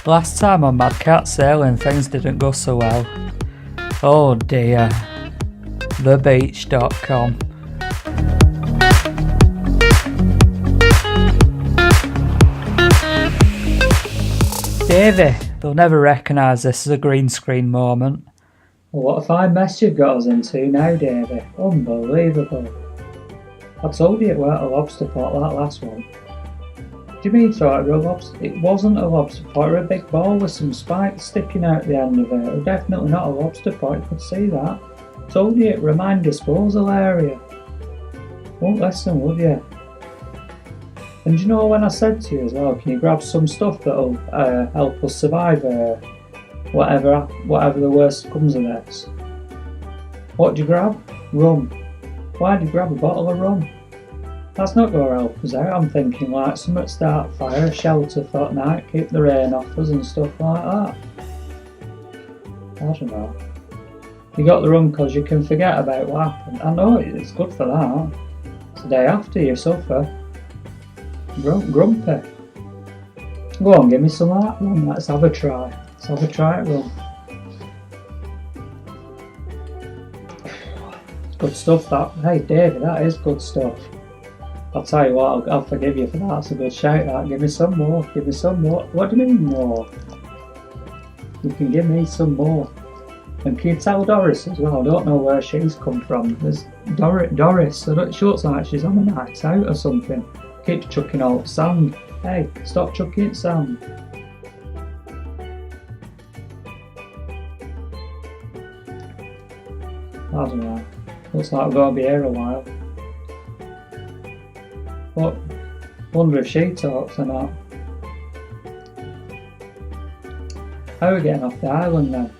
Last time on Madcat sailing things didn't go so well. Oh dear. Thebeach.com. Davey, they'll never recognise this as a green screen moment. Well, what a fine mess you've got us into now, Davey. Unbelievable. I told you it weren't a lobster pot, that last one. Do you mean thought it was a lobster? It wasn't a lobster pot, it was a big ball with some spikes sticking out the end of it. It was definitely not a lobster pot, you could see that. I told you it were a mine disposal area. Won't listen, would you? And you know when I said to you as well, can you grab some stuff that'll help us survive whatever the worst comes of this? What do you grab? Rum. Why do you grab a bottle of rum? That's not going to help us out. I'm thinking like something to start a fire, shelter for the night, keep the rain off us and stuff like that. I don't know. You got the rum because you can forget about what happened. I know it's good for that. It's the day after you suffer. Grumpy. Go on, give me some of that rum. Let's have a try. Let's have a try at rum. It's good stuff that. Hey David, that is good stuff. I'll tell you what, I'll forgive you for that. That's a good shout that. Give me some more. Give me some more. What do you mean more? You can give me some more. And can you tell Doris as well? I don't know where she's come from. There's Doris. She looks like she's on a night out or something. Keeps chucking all the sand. Hey, stop chucking sand. I don't know. Looks like we're going to be here a while. But wonder if she talks or not. How are we getting off the island then?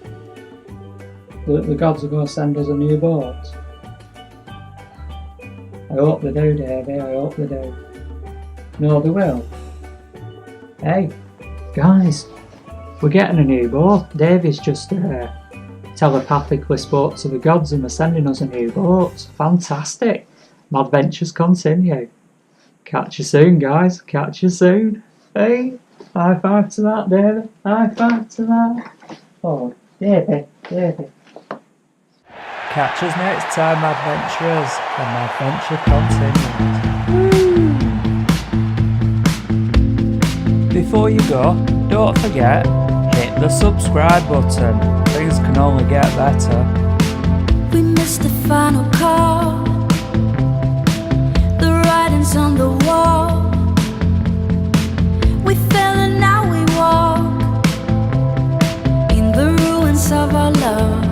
The gods are going to send us a new boat. I hope they do, Davey, I hope they do. No, they will. Hey, guys, we're getting a new boat. Davey's just telepathically spoke to the gods and they're sending us a new boat. Fantastic. Madventures continue. Catch you soon, guys. Catch you soon. Hey, high five to that, Davey. High five to that. Oh, Davey. Catch us next time, Madventurers, and Madventure continues. Before you go, don't forget, hit the subscribe button. Things can only get better. We missed the final call. The writing's on the wall. We fell and now we walk in the ruins of our love.